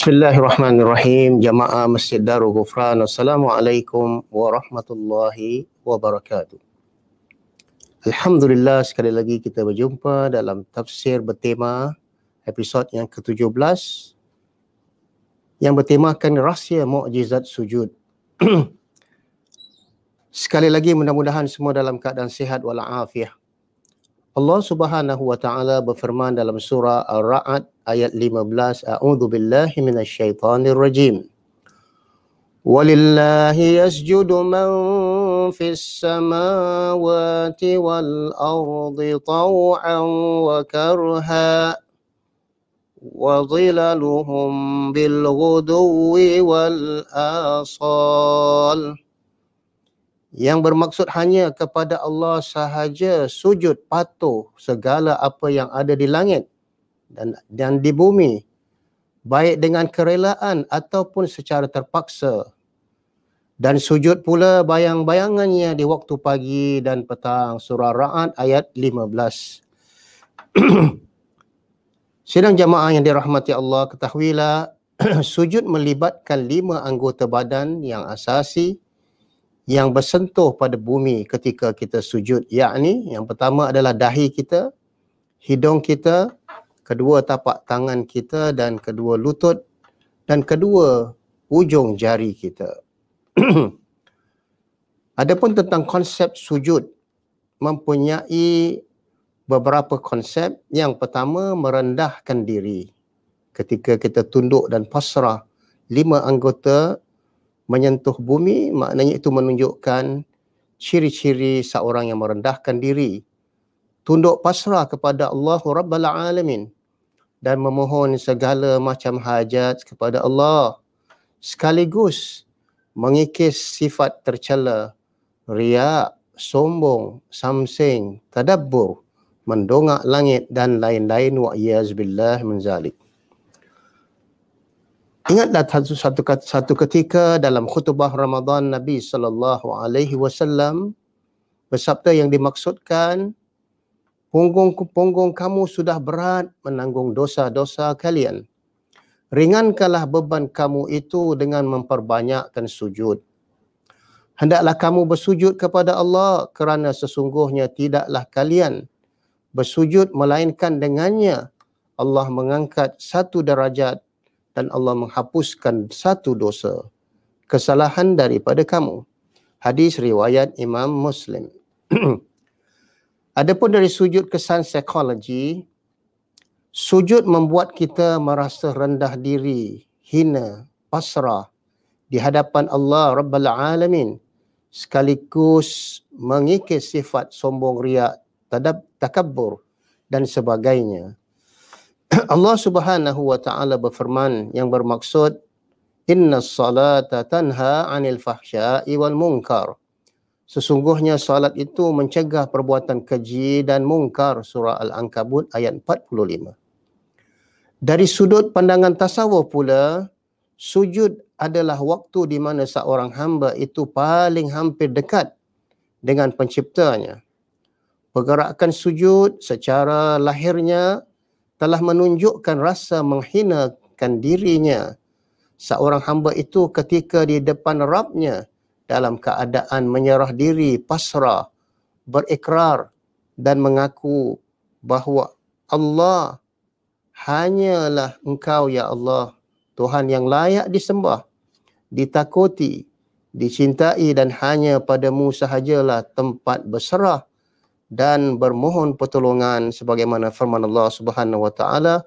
Bismillahirrahmanirrahim. Jamaah Masjid Darul Ghufran. Assalamualaikum warahmatullahi wabarakatuh. Alhamdulillah, sekali lagi kita berjumpa dalam tafsir bertema episod yang ke-17 yang bertemakan rahsia mukjizat sujud. Sekali lagi mudah-mudahan semua dalam keadaan sihat walafiat. Allah Subhanahu wa taala berfirman dalam surah Ar-Ra'd ayat 15, A'udzu billahi minasyaitonir rajim. Walillahi yasjudu man fis samawati wal ardi taw'an wa karha wa dhilaluhum bil ghuduwi wal asal. Yang bermaksud hanya kepada Allah sahaja sujud patuh segala apa yang ada di langit dan di bumi, baik dengan kerelaan ataupun secara terpaksa. Dan sujud pula bayang-bayangannya di waktu pagi dan petang. Surah Ra'd ayat 15. Sidang jamaah yang dirahmati Allah, ketahuilah sujud melibatkan 5 anggota badan yang asasi yang bersentuh pada bumi ketika kita sujud, yakni yang pertama adalah dahi kita, hidung kita, kedua tapak tangan kita dan kedua lutut dan kedua ujung jari kita. Adapun tentang konsep sujud mempunyai beberapa konsep. Yang pertama, merendahkan diri. Ketika kita tunduk dan pasrah, 5 anggota menyentuh bumi, maknanya itu menunjukkan ciri-ciri seorang yang merendahkan diri, tunduk pasrah kepada Allah Rabbul Alamin dan memohon segala macam hajat kepada Allah, sekaligus mengikis sifat tercela, riak, sombong, samsing, tadabbur, mendongak langit dan lain-lain, wa iyazbillah min zalik. Ingatlah satu ketika dalam khutbah Ramadan Nabi SAW bersabda yang dimaksudkan, punggung kamu sudah berat menanggung dosa-dosa kalian. Ringankanlah beban kamu itu dengan memperbanyakkan sujud. Hendaklah kamu bersujud kepada Allah kerana sesungguhnya tidaklah kalian bersujud melainkan dengannya Allah mengangkat 1 darajat dan Allah menghapuskan 1 dosa kesalahan daripada kamu. Hadis riwayat Imam Muslim. Adapun dari sujud kesan psikologi, sujud membuat kita merasa rendah diri, hina, pasrah di hadapan Allah Rabbul Alamin, sekaligus mengikis sifat sombong, riak, takabbur dan sebagainya. Allah Subhanahu wa taala berfirman yang bermaksud, innas salata tanha 'anil fahsya'i wal munkar. Sesungguhnya salat itu mencegah perbuatan keji dan mungkar. Surah Al-Ankabut ayat 45. Dari sudut pandangan tasawuf pula, sujud adalah waktu di mana seorang hamba itu paling hampir dekat dengan penciptanya. Pergerakan sujud secara lahirnya telah menunjukkan rasa menghinakan dirinya seorang hamba itu ketika di depan Rabbnya dalam keadaan menyerah diri, pasrah, berikrar dan mengaku bahawa Allah, hanyalah Engkau ya Allah, Tuhan yang layak disembah, ditakuti, dicintai dan hanya padamu sahajalah tempat berserah dan bermohon pertolongan, sebagaimana firman Allah Subhanahu wa taala,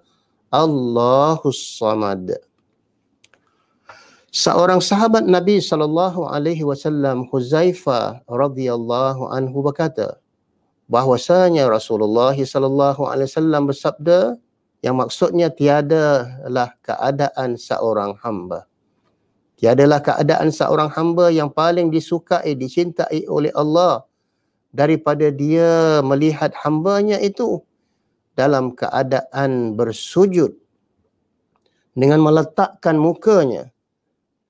Allahus Samad. Seorang sahabat Nabi SAW, Huzaifah radhiyallahu anhu berkata bahwasanya Rasulullah SAW bersabda, yang maksudnya tiadalah keadaan seorang hamba, tiadalah keadaan seorang hamba yang paling disukai, dicintai oleh Allah daripada dia melihat hambanya itu dalam keadaan bersujud dengan meletakkan mukanya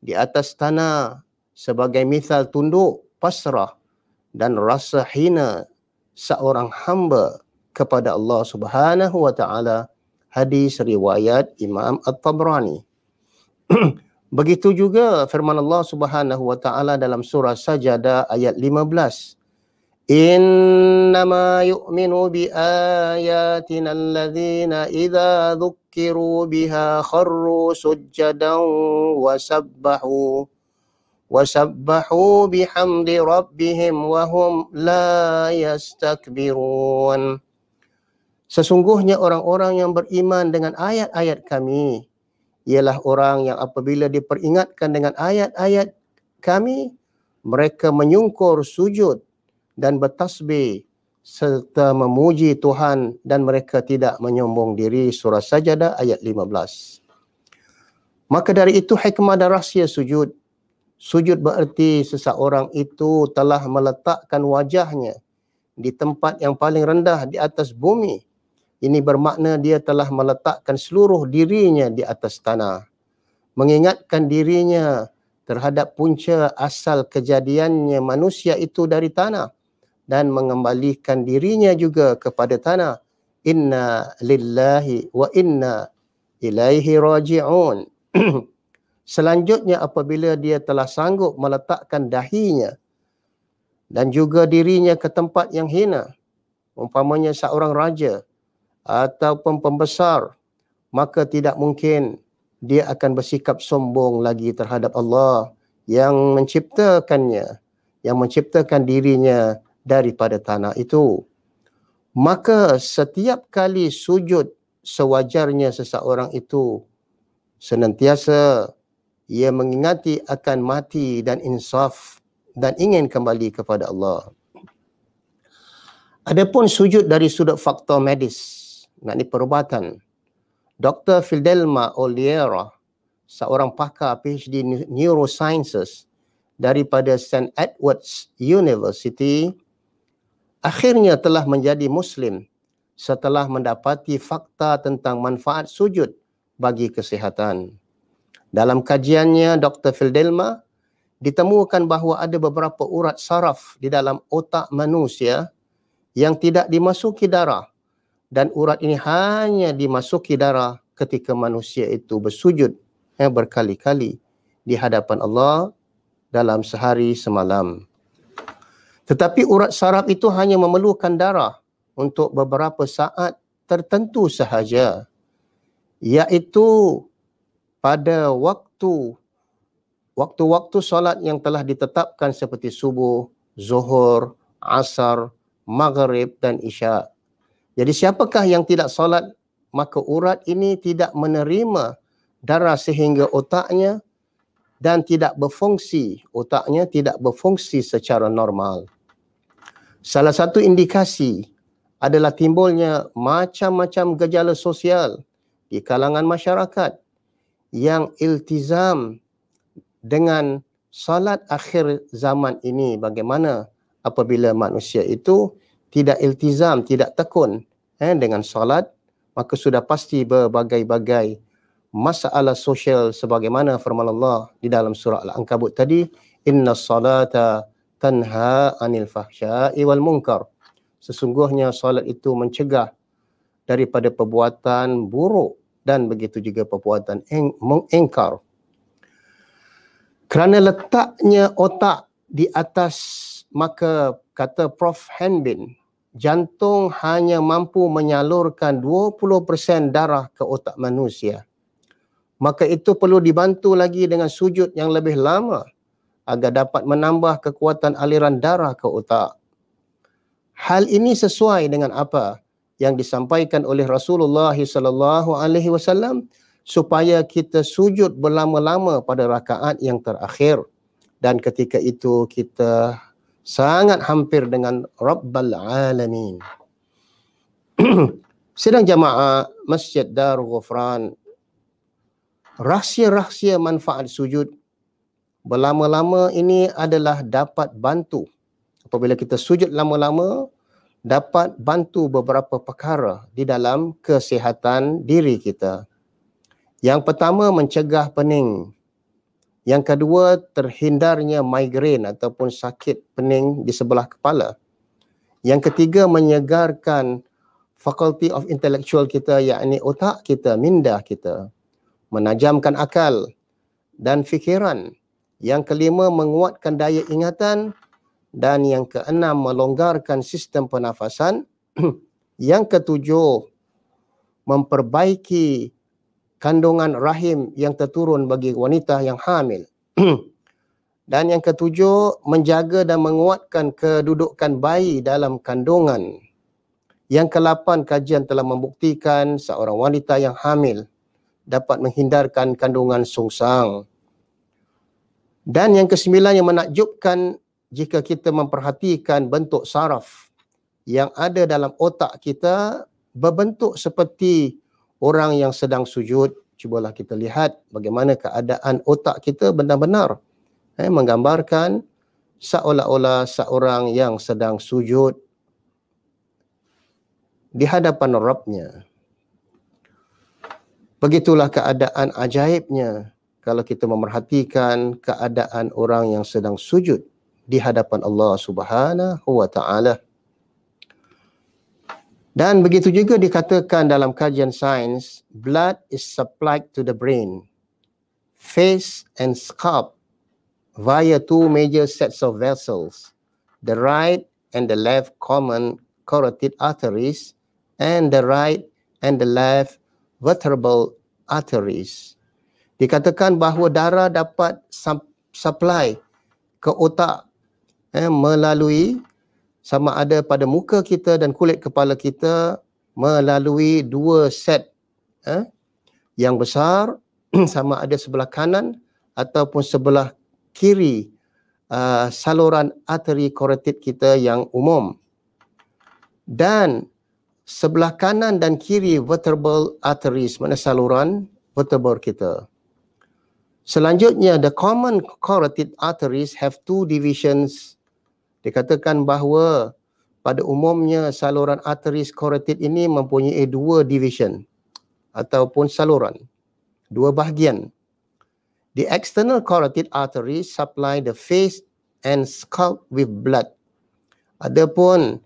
di atas tanah sebagai misal tunduk, pasrah dan rasa hina seorang hamba kepada Allah Subhanahu wa taala. Hadis riwayat Imam At-Tabrani. Begitu juga firman Allah Subhanahu wa taala dalam surah Sajadah ayat 15. Innama yu'minu bi ayatina alladhina idza dzukkiru biha kharru sujjadan wasabbahu bihamdi rabbihim wa hum la yastakbirun. Sesungguhnya orang-orang yang beriman dengan ayat-ayat kami ialah orang yang apabila diperingatkan dengan ayat-ayat kami, mereka menyungkur sujud dan bertasbih serta memuji Tuhan dan mereka tidak menyombong diri. Surah Sajadah ayat 15. Maka dari itu hikmah dan rahsia sujud. Sujud bererti seseorang itu telah meletakkan wajahnya di tempat yang paling rendah di atas bumi. Ini bermakna dia telah meletakkan seluruh dirinya di atas tanah. Mengingatkan dirinya terhadap punca asal kejadiannya manusia itu dari tanah. Dan mengembalikan dirinya juga kepada tanah. Inna lillahi wa inna ilaihi raji'un. Selanjutnya apabila dia telah sanggup meletakkan dahinya dan juga dirinya ke tempat yang hina, umpamanya seorang raja ataupun pembesar, maka tidak mungkin dia akan bersikap sombong lagi terhadap Allah yang menciptakannya, yang menciptakan dirinya daripada tanah itu. Maka setiap kali sujud sewajarnya seseorang itu senantiasa ia mengingati akan mati dan insaf dan ingin kembali kepada Allah. Adapun sujud dari sudut faktor medis, maknanya perubatan, Dr. Fidelma Oliveira, seorang pakar PhD Neurosciences daripada St. Edward's University, akhirnya telah menjadi Muslim setelah mendapati fakta tentang manfaat sujud bagi kesihatan. Dalam kajiannya, Dr. Fidelma ditemukan bahawa ada beberapa urat saraf di dalam otak manusia yang tidak dimasuki darah. Dan urat ini hanya dimasuki darah ketika manusia itu bersujud berkali-kali di hadapan Allah dalam sehari semalam. Tetapi urat saraf itu hanya memerlukan darah untuk beberapa saat tertentu sahaja, iaitu pada waktu-waktu solat yang telah ditetapkan seperti subuh, zuhur, asar, maghrib dan isyak. Jadi siapakah yang tidak solat, maka urat ini tidak menerima darah sehingga otaknya dan tidak berfungsi, otaknya tidak berfungsi secara normal. Salah satu indikasi adalah timbulnya macam-macam gejala sosial di kalangan masyarakat yang iltizam dengan salat akhir zaman ini. Bagaimana apabila manusia itu tidak iltizam, tidak tekun dengan salat, maka sudah pasti berbagai-bagai masalah sosial sebagaimana firman Allah di dalam surah Al-Ankabut tadi, inna salata tanha anil fahsya'i wal munkar. Sesungguhnya salat itu mencegah daripada perbuatan buruk dan begitu juga perbuatan mengingkar. Kerana letaknya otak di atas, maka kata Prof. Hanbin, jantung hanya mampu menyalurkan 20% darah ke otak manusia. Maka itu perlu dibantu lagi dengan sujud yang lebih lama agar dapat menambah kekuatan aliran darah ke otak. Hal ini sesuai dengan apa yang disampaikan oleh Rasulullah SAW supaya kita sujud berlama-lama pada rakaat yang terakhir. Dan ketika itu kita sangat hampir dengan Rabbal Alamin. Sidang jamaah Masjid Darul Ghufran, rahsia-rahsia manfaat sujud berlama-lama ini adalah dapat bantu. Apabila kita sujud lama-lama, dapat bantu beberapa perkara di dalam kesihatan diri kita. Yang pertama, mencegah pening. Yang kedua, terhindarnya migrain ataupun sakit pening di sebelah kepala. Yang ketiga, menyegarkan faculty of intellectual kita, yakni otak kita, minda kita. Menajamkan akal dan fikiran. Yang kelima, menguatkan daya ingatan. Dan yang keenam, melonggarkan sistem pernafasan. Yang ketujuh, memperbaiki kandungan rahim yang terturun bagi wanita yang hamil. Dan yang ketujuh, menjaga dan menguatkan kedudukan bayi dalam kandungan. Yang ke-8, kajian telah membuktikan seorang wanita yang hamil dapat menghindarkan kandungan sungsang. Dan yang ke-9, yang menakjubkan jika kita memperhatikan bentuk saraf yang ada dalam otak kita berbentuk seperti orang yang sedang sujud. Cubalah kita lihat bagaimana keadaan otak kita benar-benar menggambarkan seolah-olah seorang yang sedang sujud di hadapan Rabbnya. Begitulah keadaan ajaibnya kalau kita memerhatikan keadaan orang yang sedang sujud di hadapan Allah Subhanahu wa Ta'ala. Dan begitu juga dikatakan dalam kajian sains, blood is supplied to the brain, face and scalp via two major sets of vessels, the right and the left common carotid arteries and the right and the left vertebral arteries. Dikatakan bahawa darah dapat supply ke otak melalui sama ada pada muka kita dan kulit kepala kita melalui dua set yang besar sama ada sebelah kanan ataupun sebelah kiri saluran arteri carotid kita yang umum. Dan sebelah kanan dan kiri vertebral arteries, mana saluran vertebral kita. Selanjutnya, the common carotid arteries have two divisions. Dikatakan bahawa pada umumnya saluran arteries carotid ini mempunyai dua division ataupun saluran, dua bahagian. The external carotid arteries supply the face and scalp with blood. Adapun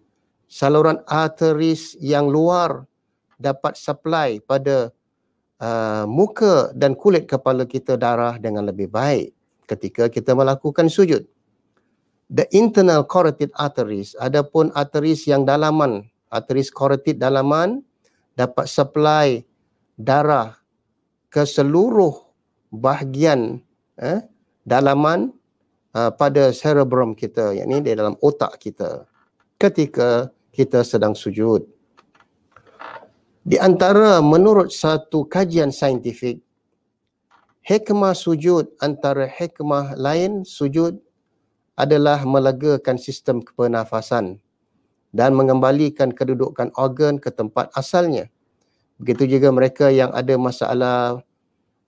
saluran arteries yang luar dapat supply pada muka dan kulit kepala kita darah dengan lebih baik ketika kita melakukan sujud. The internal carotid arteries, adapun arteries yang dalaman, arteries carotid dalaman dapat supply darah ke seluruh bahagian dalaman pada cerebrum kita, yakni di dalam otak kita ketika kita sedang sujud. Di antara menurut satu kajian saintifik, hikmah sujud antara hikmah lain sujud adalah melegakan sistem pernafasan dan mengembalikan kedudukan organ ke tempat asalnya. Begitu juga mereka yang ada masalah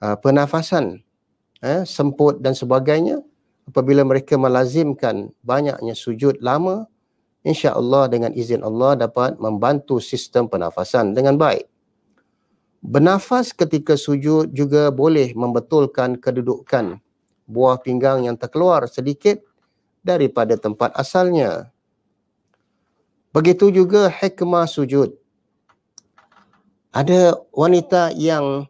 pernafasan, semput dan sebagainya, apabila mereka melazimkan banyaknya sujud lama, insya-Allah dengan izin Allah dapat membantu sistem pernafasan dengan baik. Bernafas ketika sujud juga boleh membetulkan kedudukan buah pinggang yang terkeluar sedikit daripada tempat asalnya. Begitu juga hikmah sujud. Ada wanita yang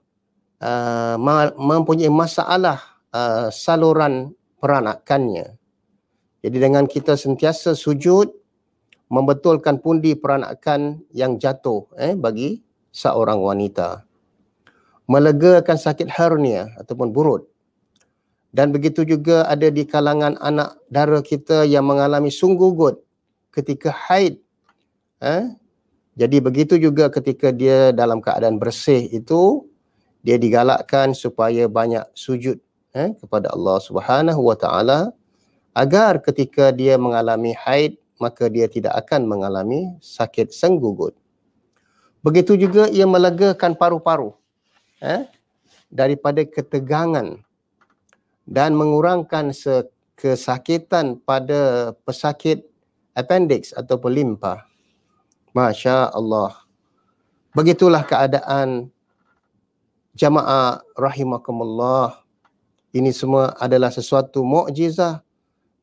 mempunyai masalah saluran peranakannya. Jadi dengan kita sentiasa sujud, membetulkan pundi peranakan yang jatuh bagi seorang wanita. Melegakan sakit hernia ataupun burut. Dan begitu juga ada di kalangan anak dara kita yang mengalami sunggugut ketika haid. Jadi begitu juga ketika dia dalam keadaan bersih itu, dia digalakkan supaya banyak sujud kepada Allah Subhanahu wa Ta'ala agar ketika dia mengalami haid maka dia tidak akan mengalami sakit senggugut. Begitu juga ia melegakan paru-paru daripada ketegangan dan mengurangkan kesakitan pada pesakit appendix ataupun limpa. Masya Allah. Begitulah keadaan jamaah rahimakumullah. Ini semua adalah sesuatu mukjizah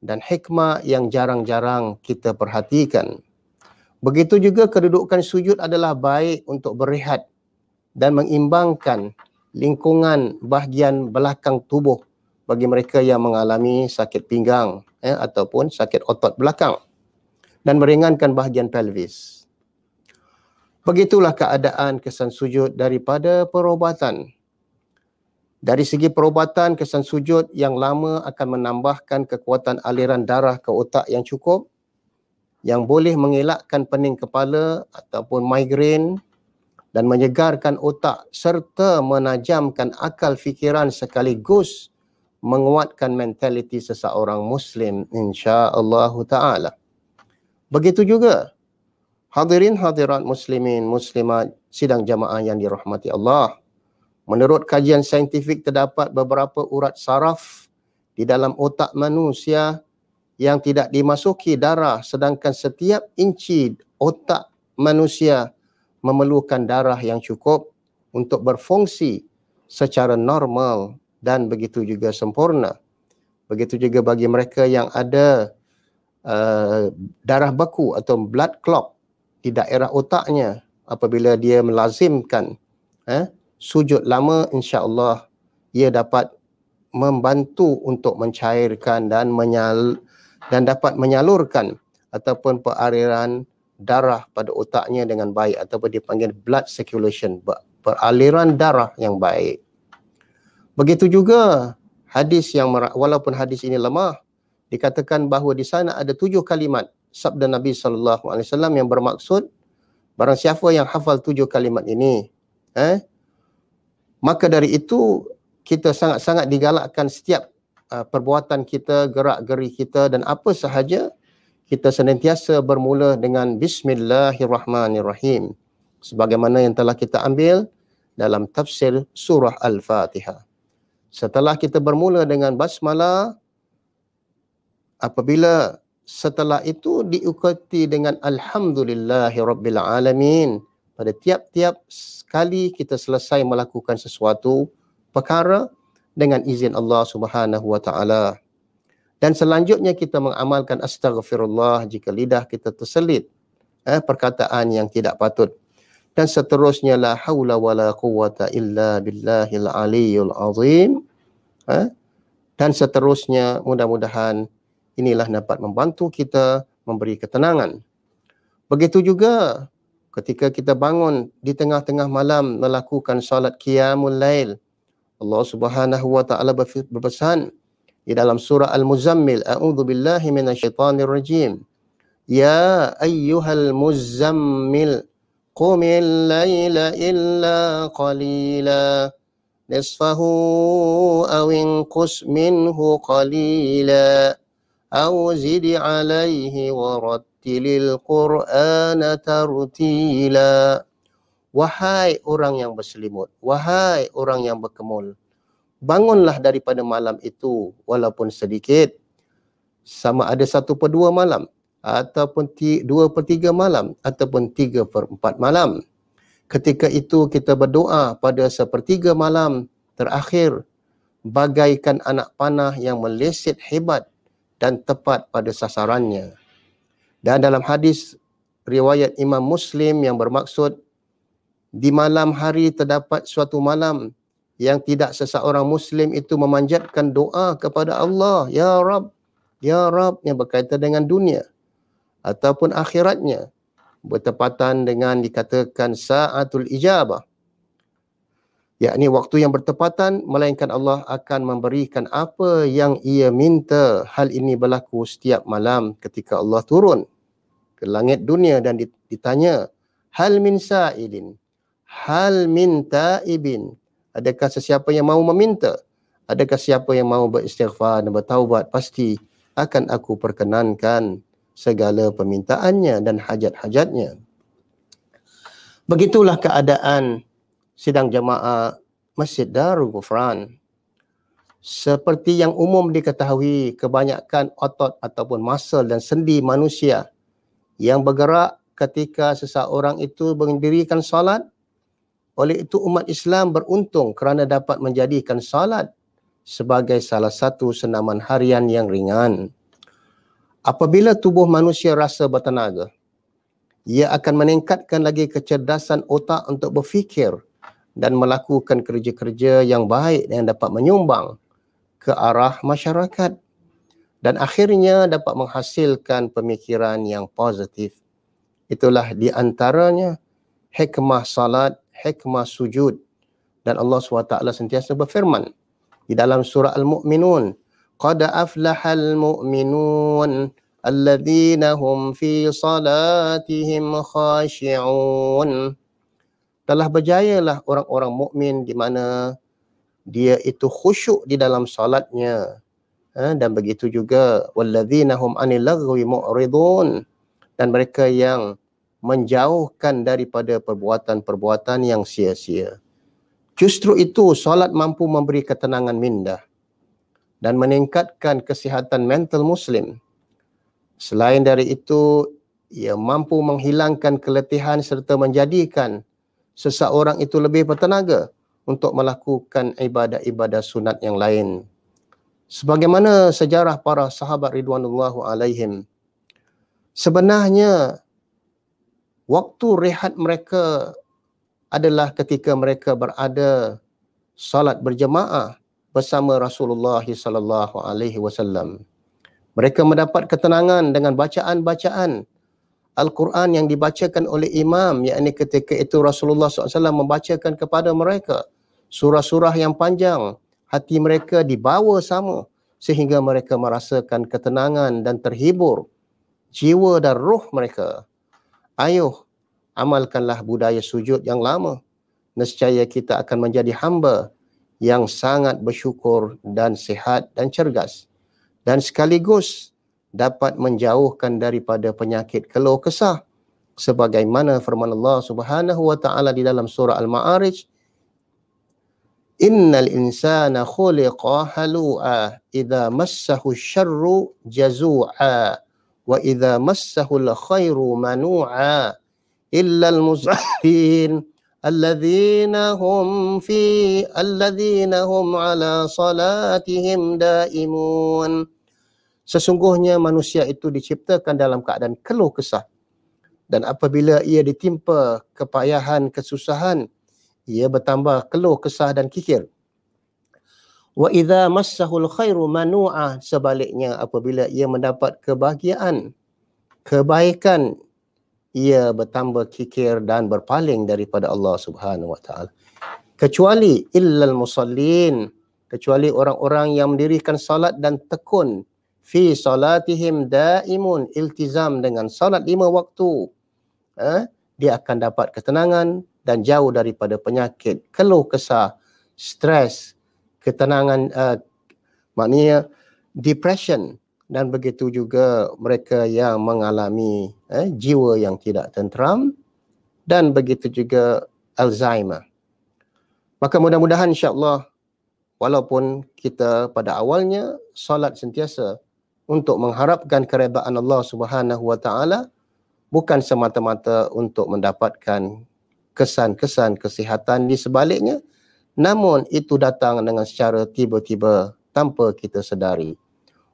dan hikmah yang jarang-jarang kita perhatikan. Begitu juga kedudukan sujud adalah baik untuk berehat dan mengimbangkan lingkungan bahagian belakang tubuh bagi mereka yang mengalami sakit pinggang ataupun sakit otot belakang dan meringankan bahagian pelvis. Begitulah keadaan kesan sujud daripada perubatan. Dari segi perubatan, kesan sujud yang lama akan menambahkan kekuatan aliran darah ke otak yang cukup, yang boleh mengelakkan pening kepala ataupun migrain dan menyegarkan otak serta menajamkan akal fikiran sekaligus menguatkan mentaliti seseorang Muslim insya-Allah Ta'ala. Begitu juga hadirin hadirat muslimin muslimat sidang jamaah yang dirahmati Allah. Menurut kajian saintifik terdapat beberapa urat saraf di dalam otak manusia yang tidak dimasuki darah, sedangkan setiap inci otak manusia memerlukan darah yang cukup untuk berfungsi secara normal dan begitu juga sempurna. Begitu juga bagi mereka yang ada darah beku atau blood clot di daerah otaknya, apabila dia melazimkan sujud lama, insya-Allah ia dapat membantu untuk mencairkan dan dapat menyalurkan ataupun peraliran darah pada otaknya dengan baik, ataupun dipanggil blood circulation, peraliran darah yang baik. Begitu juga hadis yang walaupun hadis ini lemah, dikatakan bahawa di sana ada 7 kalimat sabda Nabi SAW yang bermaksud barang siapa yang hafal 7 kalimat ini, maka dari itu kita sangat-sangat digalakkan setiap perbuatan kita, gerak-geri kita dan apa sahaja, kita senantiasa bermula dengan Bismillahirrahmanirrahim, sebagaimana yang telah kita ambil dalam tafsir surah Al-Fatihah. Setelah kita bermula dengan basmalah, apabila setelah itu diikuti dengan Alhamdulillahirrabbilalamin, pada tiap-tiap kali kita selesai melakukan sesuatu perkara dengan izin Allah Subhanahu wa taala. Dan selanjutnya kita mengamalkan astaghfirullah jika lidah kita terselit perkataan yang tidak patut. Dan seterusnya la haula wala quwwata illa billahil aliyyul azim. Dan seterusnya, mudah-mudahan inilah dapat membantu kita memberi ketenangan. Begitu juga ketika kita bangun di tengah-tengah malam melakukan salat qiyamul lail. Allah Subhanahu wa taala berpesan di dalam surah Al-Muzammil, a'udzu billahi minasyaitonir rajim. Ya ayyuhal muzammil qumil laila illa qalila nisfahu aw inqus minhu qalila aw zid alaihi warattilil qur'ana tartila. Wahai orang yang berselimut, wahai orang yang berkemul, bangunlah daripada malam itu walaupun sedikit, sama ada 1/2 malam ataupun 2/3 malam ataupun 3/4 malam. Ketika itu kita berdoa pada 1/3 malam terakhir bagaikan anak panah yang meleset hebat dan tepat pada sasarannya. Dan dalam hadis riwayat Imam Muslim yang bermaksud di malam hari terdapat suatu malam yang tidak seseorang Muslim itu memanjatkan doa kepada Allah, Ya Rab, yang berkaitan dengan dunia ataupun akhiratnya, bertepatan dengan dikatakan sa'atul ijabah, yakni waktu yang bertepatan, melainkan Allah akan memberikan apa yang ia minta. Hal ini berlaku setiap malam ketika Allah turun ke langit dunia dan ditanya, hal min sa'ilin, hal min ta'ibin, adakah sesiapa yang mau meminta, adakah siapa yang mau beristighfar dan bertaubat, pasti akan aku perkenankan segala permintaannya dan hajat-hajatnya. Begitulah keadaan sidang jamaah Masjid Darul Ghufran. Seperti yang umum diketahui, kebanyakan otot ataupun muscle dan sendi manusia yang bergerak ketika seseorang itu mendirikan salat. Oleh itu umat Islam beruntung kerana dapat menjadikan salat sebagai salah satu senaman harian yang ringan. Apabila tubuh manusia rasa bertenaga, ia akan meningkatkan lagi kecerdasan otak untuk berfikir dan melakukan kerja-kerja yang baik yang dapat menyumbang ke arah masyarakat dan akhirnya dapat menghasilkan pemikiran yang positif. Itulah di antaranya hikmah salat, hikmah sujud. Dan Allah SWT sentiasa berfirman di dalam surah Al-Mu'minun, qad aflahal mu'minun alladhina hum fi salatihim khashi'un. Telah berjayalah orang-orang mukmin di mana dia itu khusyuk di dalam salatnya. Dan begitu juga walladzina hum anil laghwi mu'ridun, dan mereka yang menjauhkan daripada perbuatan-perbuatan yang sia-sia. Justru itu solat mampu memberi ketenangan minda dan meningkatkan kesihatan mental muslim. Selain dari itu, ia mampu menghilangkan keletihan serta menjadikan seseorang itu lebih bertenaga untuk melakukan ibadah-ibadah sunat yang lain. Sebagaimana sejarah para sahabat ridwanullahu alaihim, sebenarnya waktu rehat mereka adalah ketika mereka berada salat berjemaah bersama Rasulullah sallallahu alaihi wasallam. Mereka mendapat ketenangan dengan bacaan-bacaan Al-Quran yang dibacakan oleh imam, yakni ketika itu Rasulullah SAW membacakan kepada mereka surah-surah yang panjang. Hati mereka dibawa sama sehingga mereka merasakan ketenangan dan terhibur jiwa dan ruh mereka. Ayuh, amalkanlah budaya sujud yang lama. Nescaya kita akan menjadi hamba yang sangat bersyukur dan sihat dan cergas, dan sekaligus dapat menjauhkan daripada penyakit keluh kesah. Sebagaimana firman Allah Subhanahu wa taala di dalam surah Al-Ma'arij, innal insana khuliqa halu'a idza massahu syarru jazu'a wa idza massahu al-khairu manu'a illa al-musallin alladzina hum ala salatihim daimun. Sesungguhnya manusia itu diciptakan dalam keadaan keluh kesah, dan apabila ia ditimpa kepayahan, kesusahan, ia bertambah keluh kesah dan kikir. Wa idza massahul khairu manu'a, sebaliknya apabila ia mendapat kebahagiaan, kebaikan, ia bertambah kikir dan berpaling daripada Allah Subhanahu wa taala. Kecuali illal musallin, kecuali orang-orang yang mendirikan salat dan tekun fi salatihim daimun, iltizam dengan salat 5 waktu. Dia akan dapat ketenangan dan jauh daripada penyakit keluh kesah, stres, ketenangan, maknanya depression, dan begitu juga mereka yang mengalami jiwa yang tidak tenteram, dan begitu juga Alzheimer. Maka mudah-mudahan insya-Allah, walaupun kita pada awalnya solat sentiasa untuk mengharapkan keredaan Allah Subhanahu wa taala, bukan semata-mata untuk mendapatkan kesan-kesan kesihatan di sebaliknya, namun itu datang dengan secara tiba-tiba tanpa kita sedari.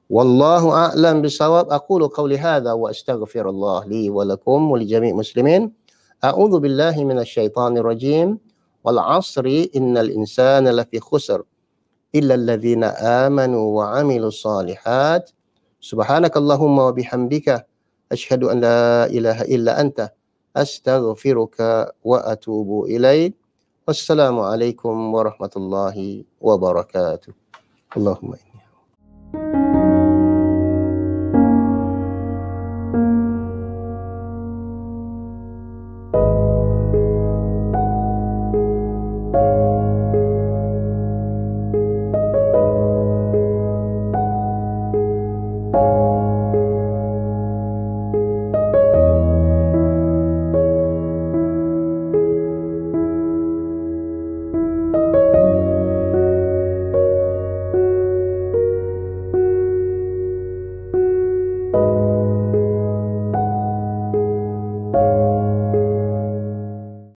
Wallahu a'lam bisawab. Aqulu qawli hadha wa astaghfirullah li wa lakum wa li jami' muslimin. A'udzu billahi minasyaitonir rajim. Wal 'asri innal insana lafi khusr illa alladhina amanu wa 'amilus solihat. Subhanakallahumma wa bihamdika asyhadu an la ilaha illa anta astaghfiruka wa atubu ilaik. Wassalamualaikum warahmatullahi wabarakatuh. Allahumma inni